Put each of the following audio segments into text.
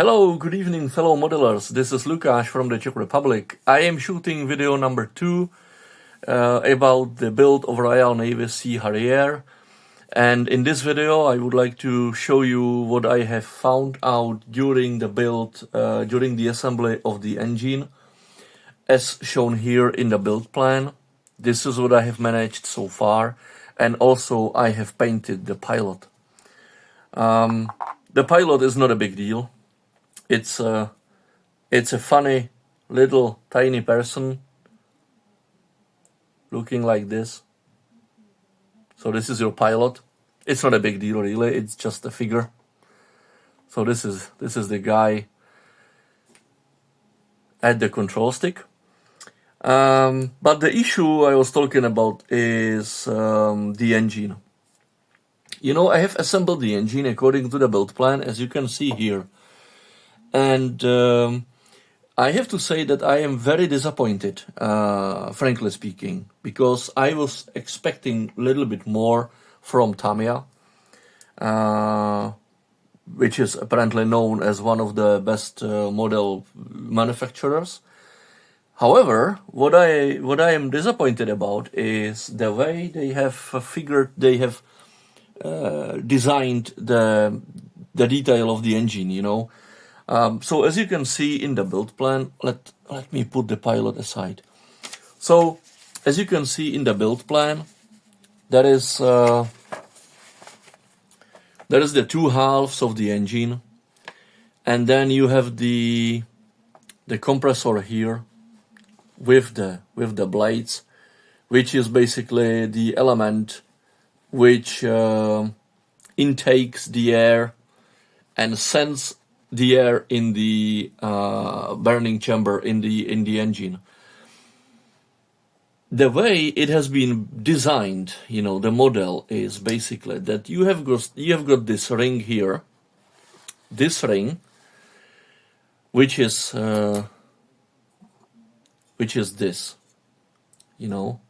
Hello, good evening, fellow modelers. This is Lukáš from the Czech Republic. I am shooting video number 2 about the build of Royal Navy Sea Harrier. And in this video, I would like to show you what I have found out during the build, during the assembly of the engine, as shown here in the build plan. This is what I have managed so far. And also, I have painted the pilot. The pilot is not a big deal. It's a funny little tiny person looking like this. So this is your pilot. It's not a big deal really, it's just a figure. So this is the guy at the control stick. But the issue I was talking about is the engine. You know, I have assembled the engine according to the build plan, as you can see here. And I have to say that I am very disappointed, frankly speaking, because I was expecting a little bit more from Tamiya, which is apparently known as one of the best model manufacturers. However, what I am disappointed about is the way they have designed the detail of the engine, you know. So as you can see in the build plan, let me put the pilot aside. So as you can see in the build plan, there is the two halves of the engine, and then you have the compressor here with the blades, which is basically the element which intakes the air and sends the air in the burning chamber in the engine. The way it has been designed, you know, the model is basically that you have got this ring here, this ring, which is this, you know.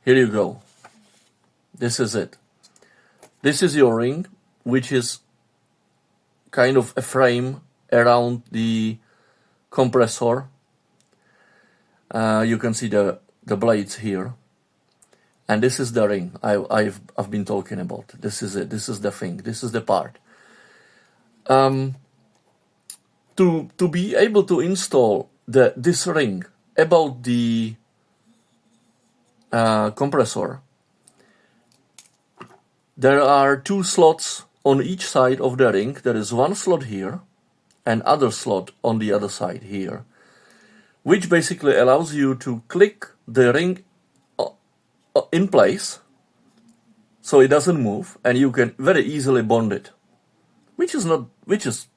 Here you go. This is it. This is your ring, which is kind of a frame around the compressor. You can see the blades here, and this is the ring I've been talking about. This is it. This is the thing. This is the part. To be able to install this ring about the compressor, there are two slots on each side of the ring. There is one slot here and other slot on the other side here, which basically allows you to click the ring in place so it doesn't move, and you can very easily bond it, which is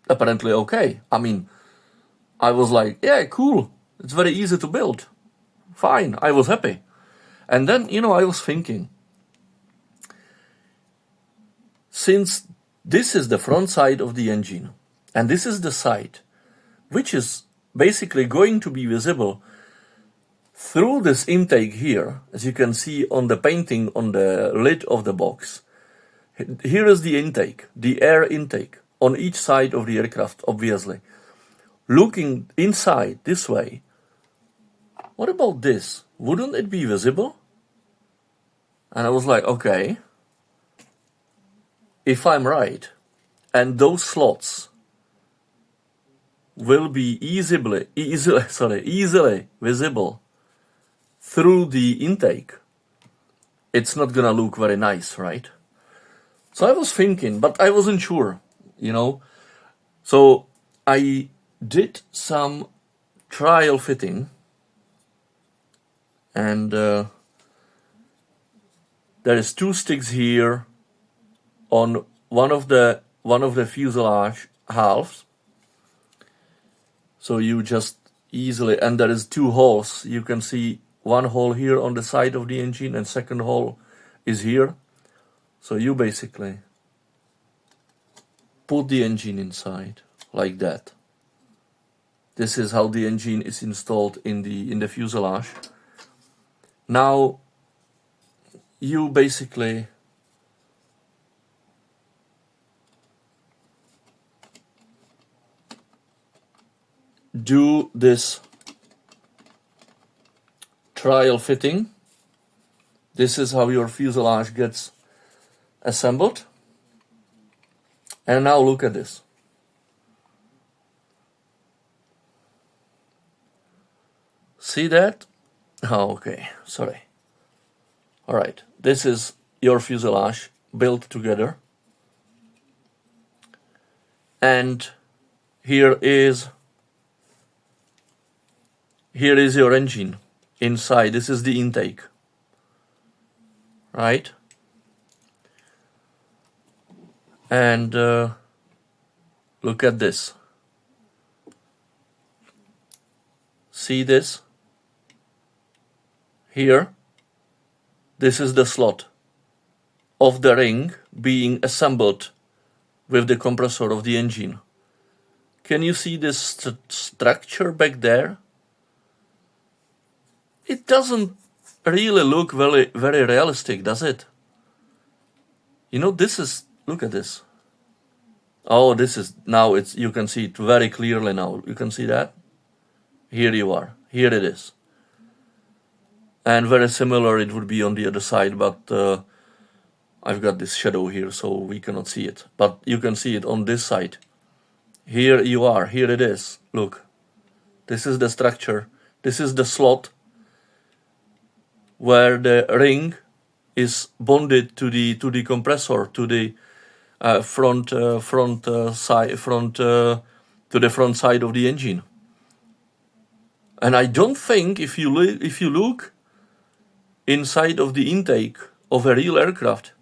apparently okay. I mean, I was like, yeah, cool, it's very easy to build, fine, I was happy. And then, you know, I was thinking, since this is the front side of the engine, and this is the side, which is basically going to be visible through this intake here, as you can see on the painting on the lid of the box. Here is the intake, the air intake, on each side of the aircraft, obviously. Looking inside this way, what about this? Wouldn't it be visible? And I was like, okay, if I'm right, and those slots will be easily visible through the intake, it's not gonna look very nice, right? So I was thinking, but I wasn't sure, you know. So I did some trial fitting, and there is two sticks here on one of the fuselage halves. So you just easily, and there is two holes. You can see one hole here on the side of the engine, and second hole is here. So you basically put the engine inside like that. This is how the engine is installed in the fuselage. Now you basically do this trial fitting. This is how your fuselage gets assembled. And now look at this. See that? Oh, okay, sorry. All right, this is your fuselage built together. And here is your engine inside. This is the intake, right? And look at this. See this? Here, this is the slot of the ring being assembled with the compressor of the engine. Can you see this structure back there? It doesn't really look very realistic, does it? You know, this is, look at this. Oh, this is, now it's, you can see it very clearly now. You can see that? Here you are. Here it is. And very similar it would be on the other side, but I've got this shadow here, so we cannot see it. But you can see it on this side. Here you are. Here it is. Look. This is the structure. This is the slot where the ring is bonded to the compressor, to the front side of the engine. And I don't think if you look inside of the intake of a real aircraft,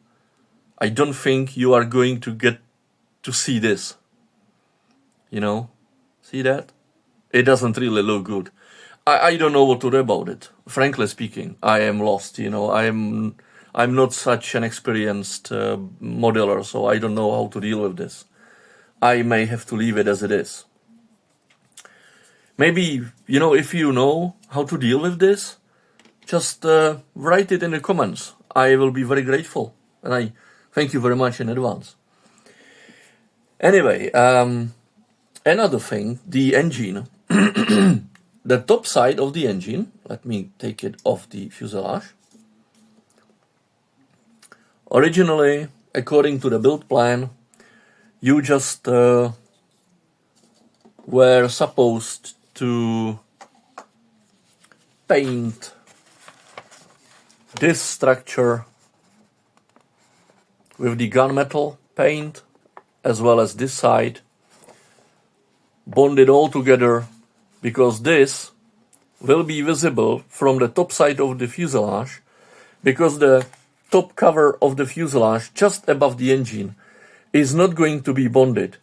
I don't think you are going to get to see this. You know, see that? It doesn't really look good. I don't know what to do about it. Frankly speaking, I am lost. You know, I'm not such an experienced modeler, so I don't know how to deal with this. I may have to leave it as it is. Maybe, you know, if you know how to deal with this, just write it in the comments. I will be very grateful, and I thank you very much in advance. Anyway, another thing, the engine. The top side of the engine, let me take it off the fuselage. Originally, according to the build plan, you just were supposed to paint this structure with the gunmetal paint, as well as this side, bond it all together, because this will be visible from the top side of the fuselage, because the top cover of the fuselage just above the engine is not going to be bonded.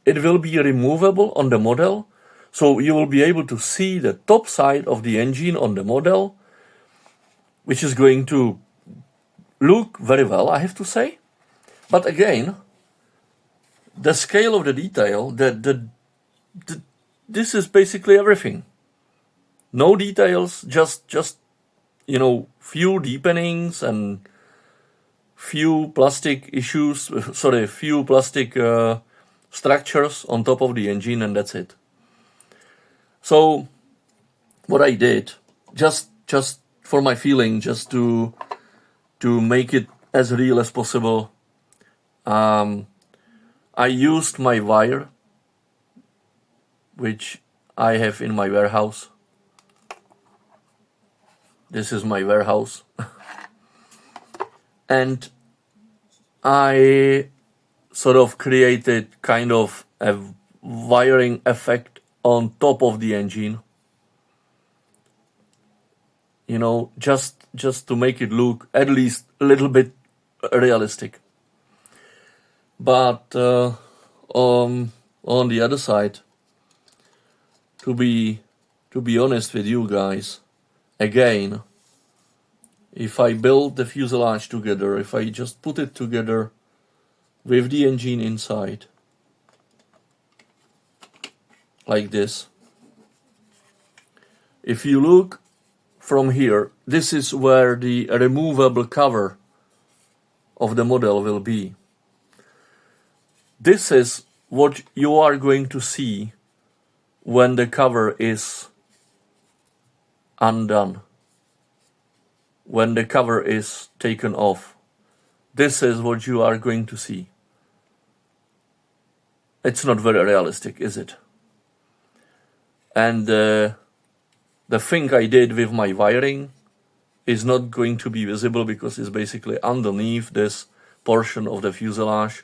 It will be removable on the model, so you will be able to see the top side of the engine on the model, which is going to look very well, I have to say. But again, the scale of the detail, this is basically everything. No details, just you know, few deepenings and few plastic structures on top of the engine, and that's it. So what I did, just for my feeling, just to make it as real as possible, I used my wire, which I have in my warehouse. This is my warehouse. And I sort of created kind of a wiring effect on top of the engine. You know, just to make it look at least a little bit realistic. But on the other side, to be honest with you guys, again, if I build the fuselage together, if I just put it together with the engine inside, like this, if you look from here, this is where the removable cover of the model will be. This is what you are going to see when the cover is undone, when the cover is taken off. This is what you are going to see. It's not very realistic, is it? And the thing I did with my wiring is not going to be visible because it's basically underneath this portion of the fuselage,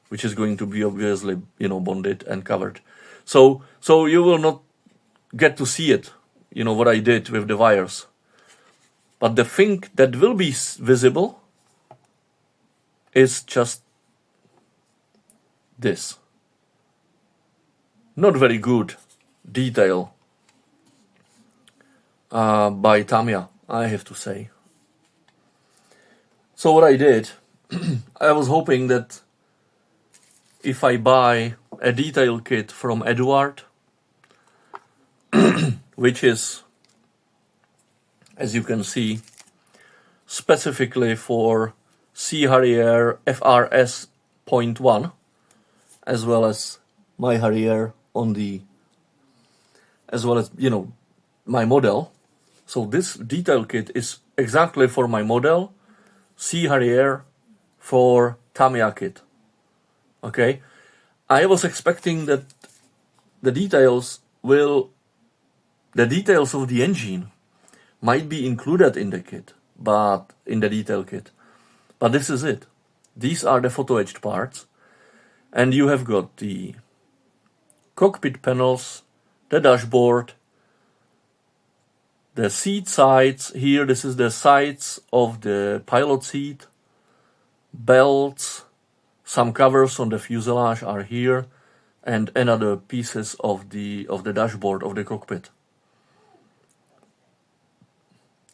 which is going to be obviously, bonded and covered. So you will not get to see it, what I did with the wires. But the thing that will be visible is just this. Not very good detail by Tamiya, I have to say. So what I did, I was hoping that if I buy a detail kit from Eduard, which is, as you can see, specifically for HARRIER FRS 0.1, as well as my HARRIER as well as, my model. So this detail kit is exactly for my model, HARRIER for Tamiya kit. Okay, I was expecting that the details of the engine might be included in the kit, but in the detail kit. But this is it. These are the photo etched parts, and you have got the cockpit panels, the dashboard, the seat sides. Here, this is the sides of the pilot seat, belts, some covers on the fuselage are here, and another pieces of the dashboard of the cockpit.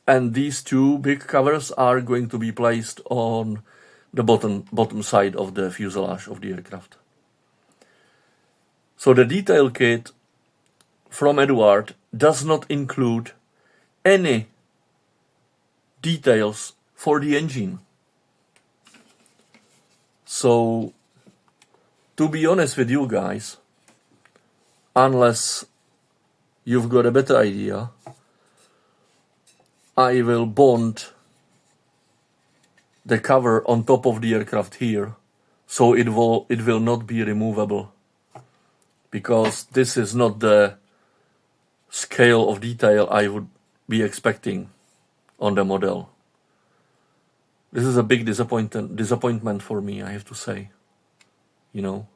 And these two big covers are going to be placed on the bottom side of the fuselage of the aircraft. So the detail kit from Eduard does not include any details for the engine. So, to be honest with you guys, unless you've got a better idea, I will bond the cover on top of the aircraft here, so it will not be removable, because this is not the scale of detail I would be expecting on the model. This is a big disappointment for me, I have to say. If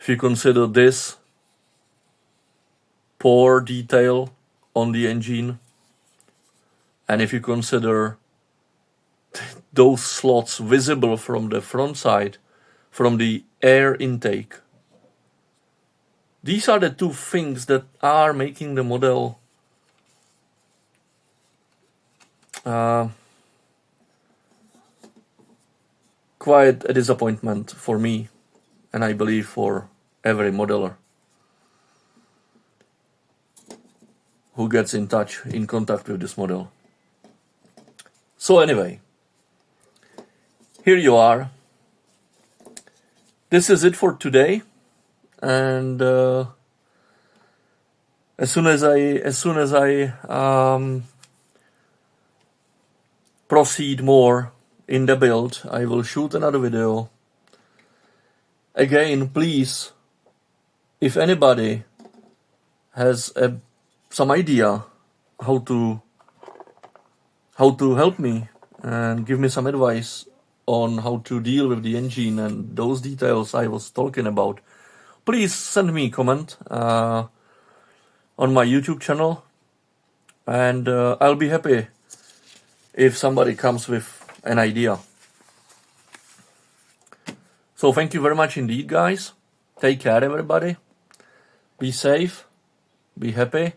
you consider this poor detail on the engine, and if you consider those slots visible from the front side, from the air intake, these are the two things that are making the model quite a disappointment for me, and I believe for every modeler who gets in contact with this model. So anyway, here you are. This is it for today, and as soon as I proceed more in the build, I will shoot another video. Again, please, if anybody has some idea how to help me and give me some advice on how to deal with the engine and those details I was talking about, please send me a comment on my YouTube channel, and I'll be happy if somebody comes with an idea. So thank you very much indeed, guys. Take care, everybody. Be safe. Be happy.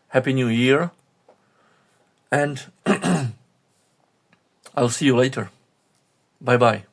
Happy New Year. And I'll see you later. Bye-bye.